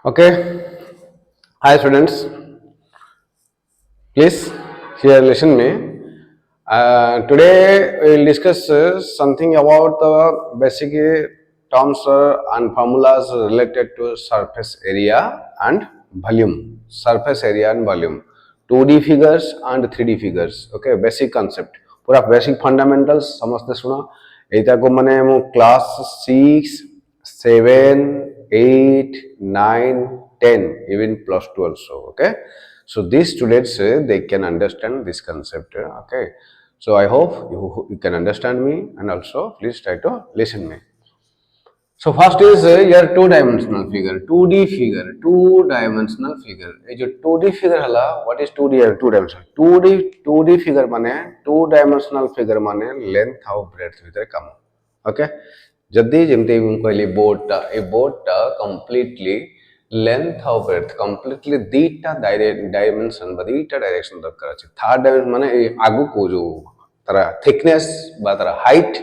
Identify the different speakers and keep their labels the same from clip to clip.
Speaker 1: Okay. Hi students. Please here listen me. Today we will discuss something about the basic terms and formulas related to surface area and volume. Surface area and volume. 2D figures and 3D figures. Okay. Basic concept. पूरा basic fundamentals समझते सुना. एटा को मने मु class 6, 7, 8, 9, 10, even plus 2 also. Okay. So these students they can understand this concept. Okay. So I hope you can understand me, and also please try to listen me. So first is your two-dimensional figure, 2D figure, two-dimensional figure. ये जो 2D figure हला, what is 2D और two-dimensional? 2D figure माने two-dimensional figure माने length और breadth ଭିତରେ काम. Okay? जल्दी जिम्ते हम कहली board टा completely length और breadth completely दीटा dimension बा दीटा direction दरकार अछि. Third dimension माने आगु को जो तारा thickness बा तारा height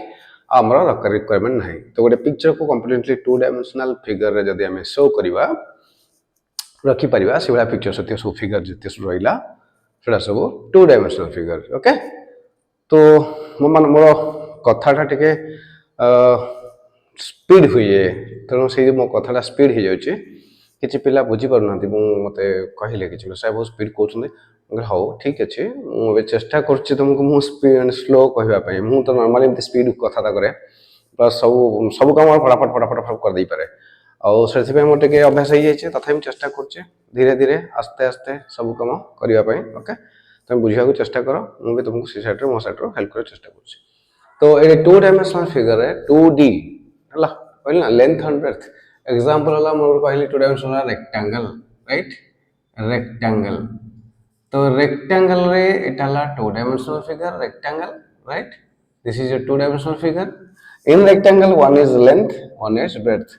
Speaker 1: आमर रिक्वायरमेंट नहीं. तो गोटे पिक्चर को कंप्लीटली टू डायमेंशनल फिगर रे जदी हमें शो करिवा रखी परिवा से वाला पिक्चर सत्य सो फिगर जते रहिला सेडा सब टू डायमेंशनल फिगर. ओके. तो मोर कथाटा टिके स्पीड हुए तेणु से मो कथाटा स्पीड हो जाउची किछि पिला बुझी पार नांती मते कहिले किछि पिला साहेब स्पीड कहउछन हाउ ठीक अछि मु चेष्टा करछि तुमको मु स्पीड स्लो कहबा पई मु तो नॉर्मली एमती स्पीड कथा करे बस सब काम फटाफट कर दे पारे और से मोटे के अभ्यास हो जाए तथा चेष्टा कर धीरे धीरे आस्ते आस्ते सब कम करने. ओके. तुम बुझा चेष्टा कर मुझे तुमको सी साइड मो साइड हेल्प कर चेष्टा कर. तो ये टू डायमेंशनल फिगर है 2D है कहना लेंथ एंड ब्रेथ. एग्जांपल है मोर कहली two dimensional rectangle right rectangle. तो रेक्टेंगल रे एटा ला two dimensional figure rectangle right. This is a two dimensional figure. In rectangle one is length one is breadth.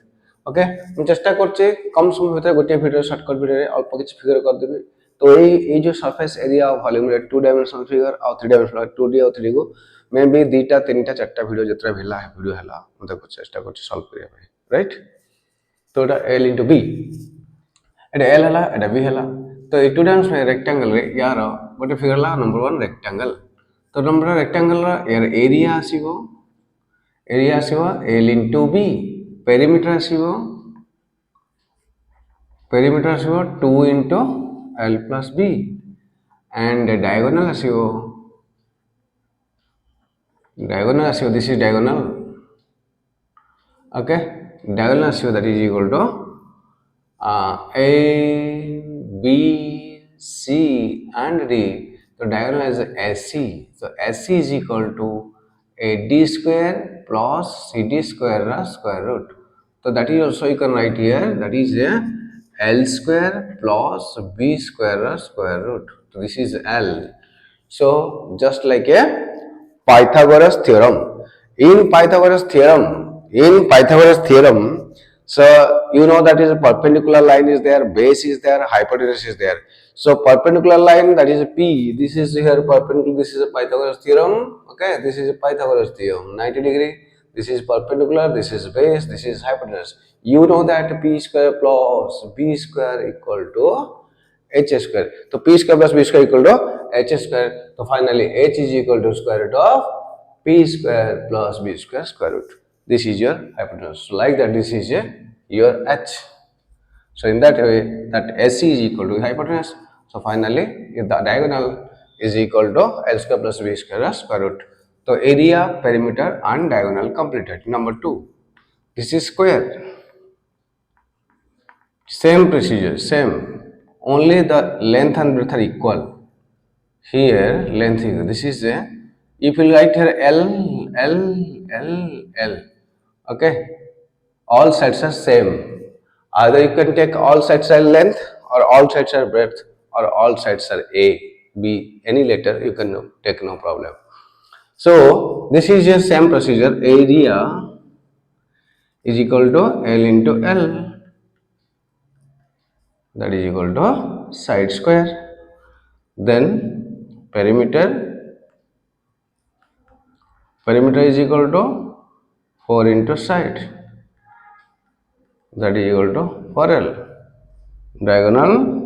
Speaker 1: Okay. मैं चेष्टा करछे कम समय भीतर गोटे वीडियो शॉर्टकट वीडियो रे अल्प किछ फिगर कर देबे. तो ए जो सरफेस एरिया ऑफ वॉल्यूम रे टू डायमेंशनल फिगर और थ्री डायमेंशनल 2D और 3D को मे बी दीटा तीनटा चारटा वीडियो जत्रा भेला है वीडियो हला मते को चेष्टा करछे सॉल्व करिया भाई राइट. तो एटा L into B एटा L हला एटा B हला. तो ए टू डायमेंशनल रेक्टेंगल रे यार गोटे फिगर ला नंबर 1 रेक्टेंगल. तो नंबर रेक्टेंगल रा यार एरिया आसीबो L into B. पेरीमीटर आसीबो 2 into L plus B. and diagonal आसीबो this is diagonal. Okay. Diagonal आसीबो that is equal to A, B, C and D. So diagonal is AC. So AC is equal to AD square plus CD square square root. So that is also you can write here that is L square plus B square square root. So this is L. So just like a Pythagoras theorem. In Pythagoras theorem, so you know that is a perpendicular line is there, base is there, hypotenuse is there. So perpendicular line that is P. This is here perpendicular. This is a Pythagoras theorem. Okay, this is a Pythagoras theorem. 90 degree. This is perpendicular. This is base. This is hypotenuse. You know that P square plus B square equal to H square. So P square plus B square equal to H square. So finally H is equal to square root of P square plus B square square root. This is your hypotenuse. So like that, this is your H. So in that way, that SC is equal to hypotenuse. So finally, the diagonal is equal to L square plus B square square root. So area, perimeter and diagonal completed. Number 2. This is square. Same procedure, same. Only the length and breadth are equal. Here, length is, this is a, if you write here L, okay, all sides are same. Either you can take all sides are length or all sides are breadth or all sides are A, B, any letter you can take, no problem. So, this is your same procedure. Area is equal to L into L. That is equal to side square. Then perimeter is equal to 4 into side. That is equal to 4L. diagonal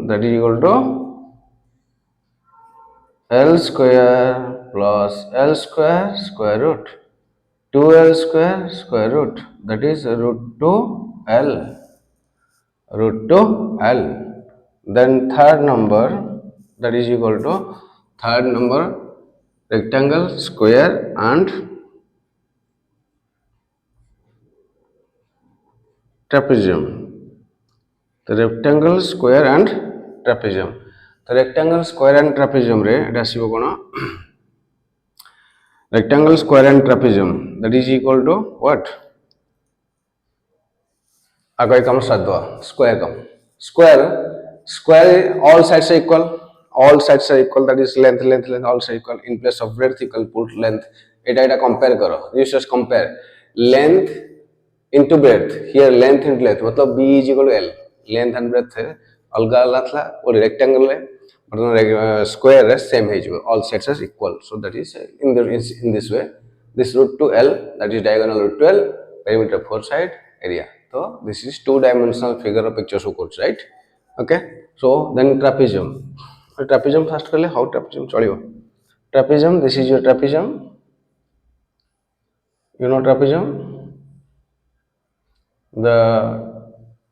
Speaker 1: that is equal to L square plus L square square root 2L square root, that is root 2L, root 2L. Then third number, that is equal to third number, rectangle, square and trapezium. The rectangle, square and trapezium. The rectangle, square and trapezium re eta asibo kono rectangle, square and trapezium, that is equal to what? Agai come sadwa square come square all sides are equal, all sides are equal, that is length all sides equal. In place of breadth equal put length. Eta compare karo, you just compare length into breadth. Here length into length मतलब b is equal to l, length and breadth अलगा अलग था और rectangle है मतलब square है same है जो all sides are equal. So that is in this way this root to l, that is diagonal root to l, perimeter 4 side area. So this is two-dimensional figure of picture show codes, right? Okay. So then trapezium. Trapezium first kale how trapezium chalibo. Trapezium, this is your trapezium. You know trapezium. The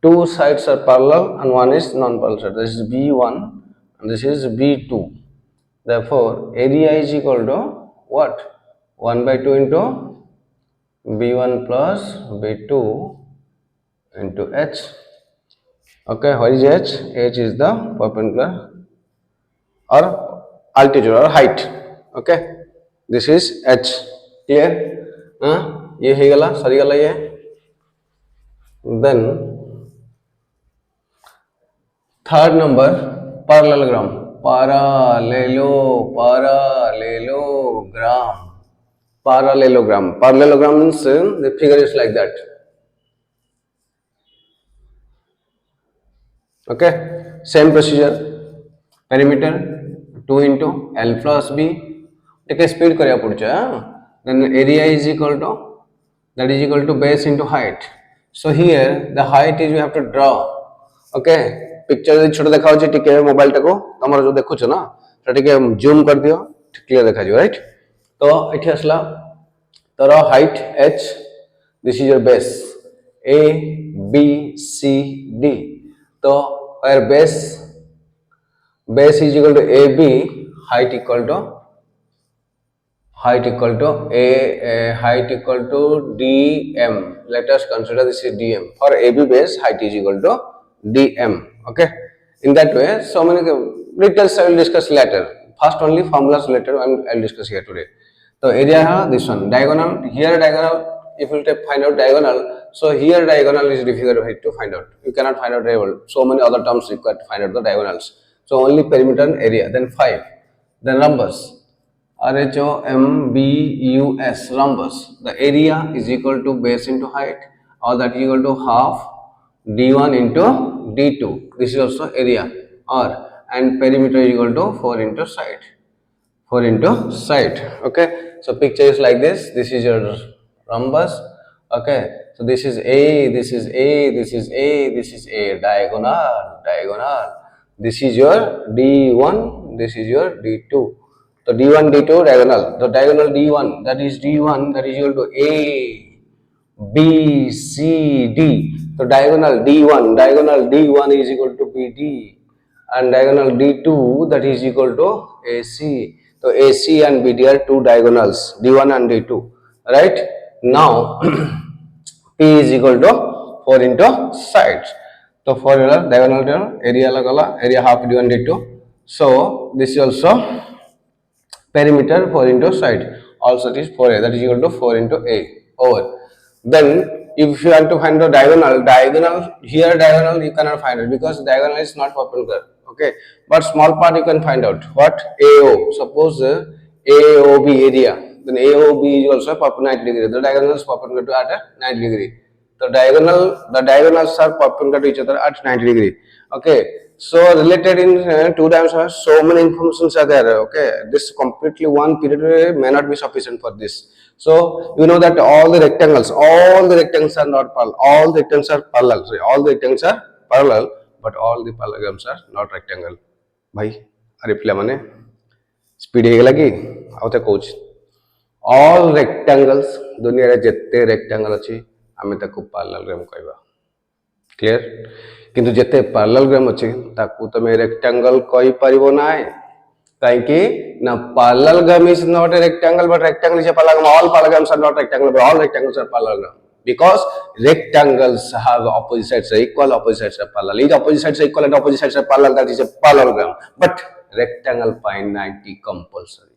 Speaker 1: two sides are parallel and one is non-parallel side. This is B1 and this is B2. Therefore, area is equal to what? 1 by 2 into B1 plus B2 into H. Okay, what is H? H is the perpendicular or altitude or height. Okay, this is H. Clear? ये ही गला सरी गला ये. Then third number, parallelogram. Parallelogram means the figure is like that. Okay, same procedure. Perimeter 2 into L plus B. Take a speed kariya pudcha. Then area is equal to, that is equal to base into height. So here the height is you have to draw. Okay, picture छोटा देखा होचे टिके mobile टाको तमरो जो देखुछ ना तो टिके zoom कर दियो क्लियर देखा जो, राइट. तो एठी असला तर height h, this is your base a b c d. तो where base is equal to ab, height equal to dm. Let us consider this is dm. For ab base, height is equal to dm. Okay, in that way so many details I will discuss later. First only formulas later I will discuss here today. So area this one, diagonal here, diagonal if you find out diagonal, so here diagonal is difficult to find out. You cannot find out diagonal. So many other terms required to find out the diagonals. So only perimeter and area. Then 5. Then rhombus. RHOMBUS, rhombus. The area is equal to base into height, or that is equal to half d1 into d2. This is also area. Or and perimeter is equal to 4 into side. 4 into side. Okay. So picture is like this. This is your rhombus. Okay. So this is A, this is A, this is A, this is A, diagonal. This is your D1, this is your D2. So D1, D2 diagonal. The diagonal D1, that is equal to A, B, C, D. So diagonal D1 is equal to BD, and diagonal D2 that is equal to AC. So AC and BD are two diagonals, D1 and D2. Right? Now P is equal to 4 into sides. So 4 diagonal area half D1 D2. So this is also perimeter 4 into side. Also it is 4A, that is equal to 4 into A over. Then if you want to find the diagonal here diagonal you cannot find it because diagonal is not perpendicular. Okay, but small part you can find out. What? AO. Suppose AOB area, then AOB is also perpendicular 90 degree. The diagonal is perpendicular to at 90 degree. The diagonals are perpendicular to each other at 90 degree. Okay, So related in two dimensions, so many informations are there. Okay, this completely one period may not be sufficient for this. So you know that all the rectangles are not parallel. All the rectangles are parallel. Sorry, all the rectangles are parallel, but all the parallelograms are not rectangle. भाई अरे पिला माने speed हे लगी आउते कहूँ all rectangles दुनिया रे जिते rectangle अच्छी आमे ताको parallelogram कहबा क्लियर किंतु जिते parallelogram अच्छी ताको तमे रेक्टांगल कहि परिबो नाय काहे ना parallelogram is not a rectangle but rectangle is a parallelogram. All parallelograms are not rectangle but all rectangles are parallelogram because rectangles have opposite sides are equal, opposite sides are parallel. If opposite sides are equal and opposite sides are parallel, that is a parallelogram. But rectangle pi 90 compulsory.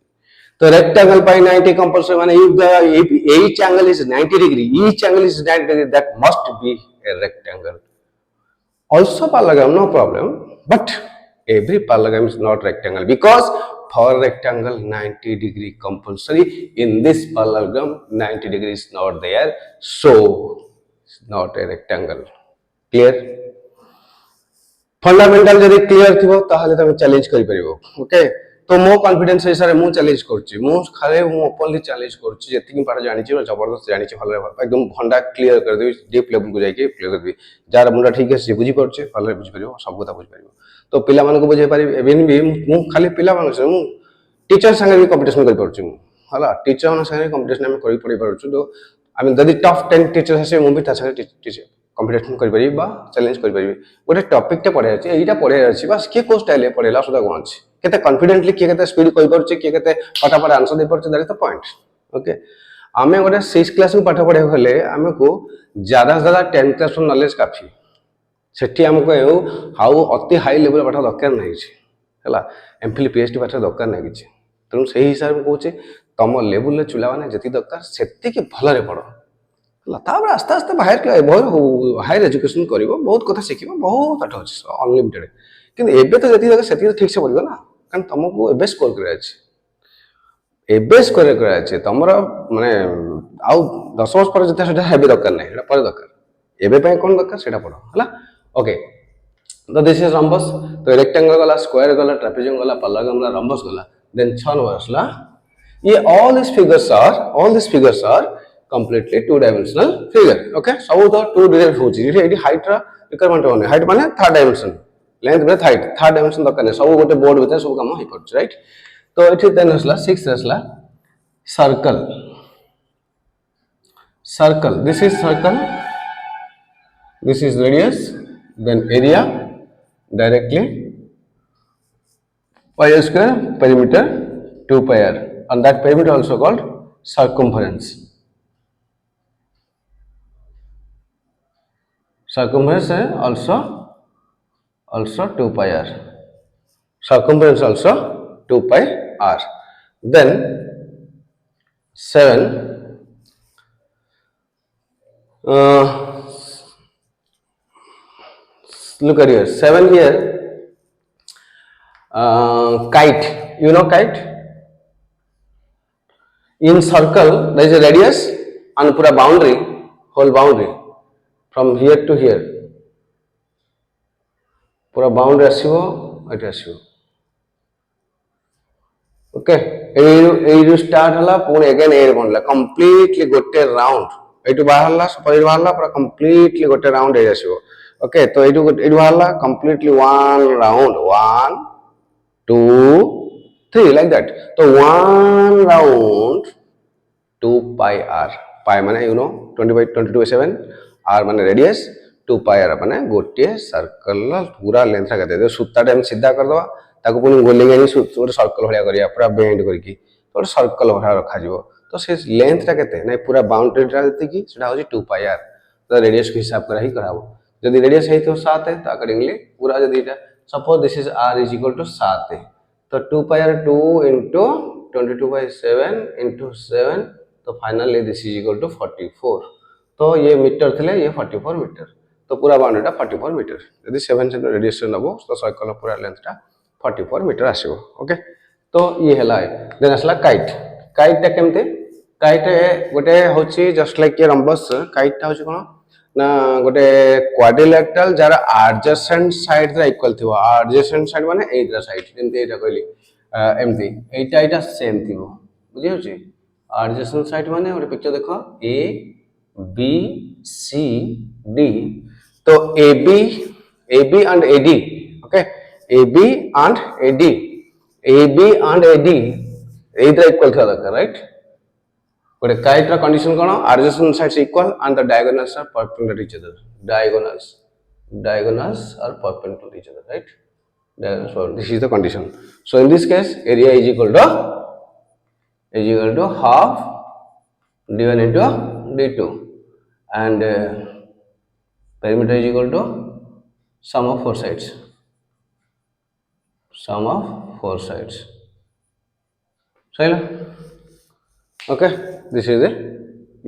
Speaker 1: So rectangle pi 90 compulsory means if each angle is 90 degree, each angle is 90 degree, that must be a rectangle. Also parallelogram, no problem. But every parallelogram is not rectangle because for rectangle 90 degree compulsory. In this parallelogram 90 degree is not there. So it's not a rectangle. Clear? Fundamental जदि clear थी ताहले तमे challenge करि परिबो okay तो मो confidence हिसाब मु challenge करछि मु खाले मु ओपनली चैलेंज करछि जेतिकि पाठ जानि छि जबरदस्त जानि छि भले एकदम फंडा क्लियर कर देबी डीप लेवल को जाके क्लियर कर देबी जार मुंडा ठीक है से बुझी परछि भले बुझी परिबो सब कथा बुझी परिबो तो पिला मानको बुझे परिबे एबिन भी मु खाली पिला मानको से मु टीचर संगे भी कंपटीशन कर परछि मु हला टीचर मन संगे कंपटीशन हम करि पड़ी परछु तो आमी जदि टॉप 10 टीचर हसे मु भी ता संगे टीचर कंपटीशन कर परिबी बा चैलेंज कर परिबी गोटे टॉपिक टे पढे अछि एटा पढे अछि बस के को स्टाइल ए पढेला सुदा कोन अछि केते कॉन्फिडेंटली के केते स्पीड कहि परछि के केते फटाफट आंसर दे परछि that is the point okay आमे गोटे 6 क्लास को पाठ पढे गले आमे को ज्यादा से ज्यादा 10 क्लास नॉलेज काफी सेठी हमको हाउ अति हाई लेवल पाठ दरकार नाही छि हला एमफिल पीएचडी पाठ दरकार नाही छि तनु सही हिसाब में कहूचे तम लेवल ले चुला माने जति दरकार सेति के भलो रे पढो तापर आस्ते आस्ते बाहर बहुत हायर एजुकेशन करिवो बहुत कथा शिखिबो बहुत पाठ अछि अनलिमिटेड किंतु एबे तो जति जगह सेति ठीक से पढिबो ना कारण तुमको एबे स्कोर करे अछि एबे स्कोर करे अछि तमरा माने आउ 10 वर्ष पर जति सेटा हेबे दरकार नै एटा पर दरकार एबे पय कोन दरकार सेटा पढो हला ओके तो दिस इज रम्बस तो रेक्टेंगल गला स्क्वायर गला ट्रापेजियम गला पैरालेलोग्राम गला रम्बस गला देन 6 नंबर असला ये all this figures are completely two dimensional figure okay so the two dimensional होची एडी हाइट रा रिक्वायरमेंट होने हाइट माने third dimension length breadth height third dimension दरकार नै सब गोटे बोर्ड भीतर सब काम होई पड़छ राइट तो एठी देन असला 6 असला circle this is radius then area directly pi square perimeter 2 pi r and that perimeter also called circumference is also 2 pi r circumference also 2 pi r then 7 look at here 7 here kite you know kite in circle there is a radius and pura boundary whole boundary from here to here पूरा boundary आसीबो एटा आसीबो okay ए start हला पुनी again ए बनला completely गोटे round एटु बाहरला सपरि बाहरला पूरा completely गोटे round ए आसीबो okay तो एटु बाहरला completely one round 1 2 3 like that तो one round 2 pi R pi माने यू नो 20/22/7 आर माने रेडियस 2 पाई आर माने गोटे सर्कल पूरा लेंथ का दे सूता टाइम सीधा कर दवा ताको पुनी गोले गनी गोटे सर्कल भलिया करिया पूरा बेंड करके तो सर्कल भलिया रखा जिवो तो से लेंथ टा केते नै पूरा बाउंड्री टा देते कि सेटा होची 2 पाई आर तो रेडियस के हिसाब करा ही कराबो जदी रेडियस है तो 7 है तो अकॉर्डिंगली पूरा जदी एटा suppose this is r is equal to 7 है तो 2 पाई आर 2 into 22/7 into 7 तो finally this is equal to 44 तो ये मीटर थिले ये 44 मीटर तो पूरा बाउंड्री टा 44 मीटर यदि 7 सेंटीमीटर रेडियस नबो तो सर्कल पूरा लेंथ टा 44 मीटर आसीबो ओके तो ये हला देन असला काइट टा केमते काइट गोटे होची जस्ट लाइक ये रम्बस काइट टा होची कोन ना गोटे क्वाड्रिलेटरल जार एडजेसेंट साइड रा इक्वल थिबो एडजेसेंट साइड माने एइटा साइड जेंति एटा कहली एमती एइटा सेम थिबो बुझि होची एडजेसेंट साइड माने गोटे पिक्चर देखो ए बी सी डी तो A B and A D okay A B and A D एइटा इक्वल थिबा दरकार राइट गोटे काइट कंडीशन कौन adjacent sides equal and the diagonals are perpendicular to each other diagonals are perpendicular to each other right so this is the condition so in this case area is equal to half d1 into d2 and perimeter is equal to sum of four sides so okay this is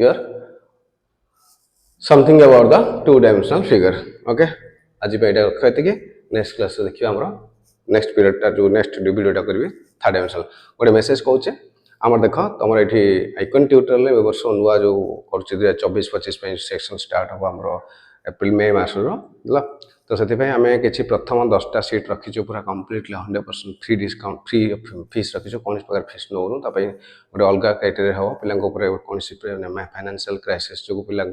Speaker 1: your something about the two dimensional figure okay आज पे एटा रखा कि next class रे देखियो हमरो next period टा जो next video करबी थर्ड डायमेंशनल गोटे मेसेज कहूचे आमर देख तुम ये आइकन ट्यूटोरियल ए वर्ष नुआ जो कर 24-25 सेक्शन स्टार्ट हम आमर एप्रिल मे मासर तो से आम कि प्रथम 10टा सीट रखीचु पूरा completely 100% free discount free fees रखीचु कौन प्रकार फीस नौ गोटे अलग क्राइटेरिया हम पिला कौन फाइनेंशियल क्राइसिस जो पिला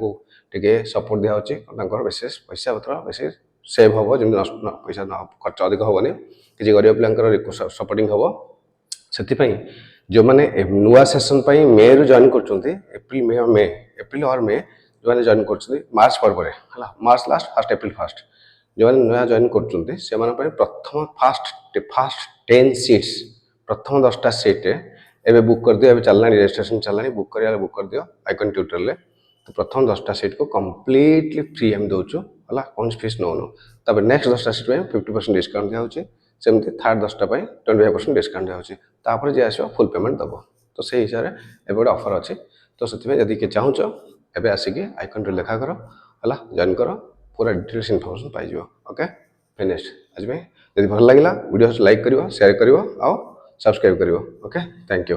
Speaker 1: टे सपोर्ट दिया विशेष पैसा पत्र बेसी सेव हम जमी पैसा खर्च अधिक हेनी किसी गरीब पिला सपोर्टिंग हम से जो मैंने नुआ सेसन मे रु जॉइन कर एप्रिल और मे जो मैंने जॉइन कर मार्च पर मार्च लास्ट फास्ट एप्रिल फास्ट जो मैंने नुआ जॉइन कर प्रथम फास्ट 10 सीट्स प्रथम 10टा सीट एवं बुक कर दियो चलना रजिस्ट्रेशन चलना बुक कर दियो आइकन ट्यूटोरियल तो प्रथम 10टा सीट को कम्प्लीटली फ्री हम दौचु है कौन फीस नौनु तब नेक्स्ट 10टा सीट में 50% डिस्काउंट दिखाई सेमती थर्ड 10टा 25% डिस्काउंट दिखाई जी आसो फुल पेमेंट दब तो से हिसाब से एवं गोटे ऑफर अच्छी तो से यदि किए चाहूच एवं आसिक आइकन टू देखा कर है जॉइन कर पूरा डिटेल्स इनफॉरमेशन पाई ओके फिनिश्ड आज यदि भल लगा वीडियो लाइक कर शेयर कर सब्सक्राइब कर ओके थैंक यू।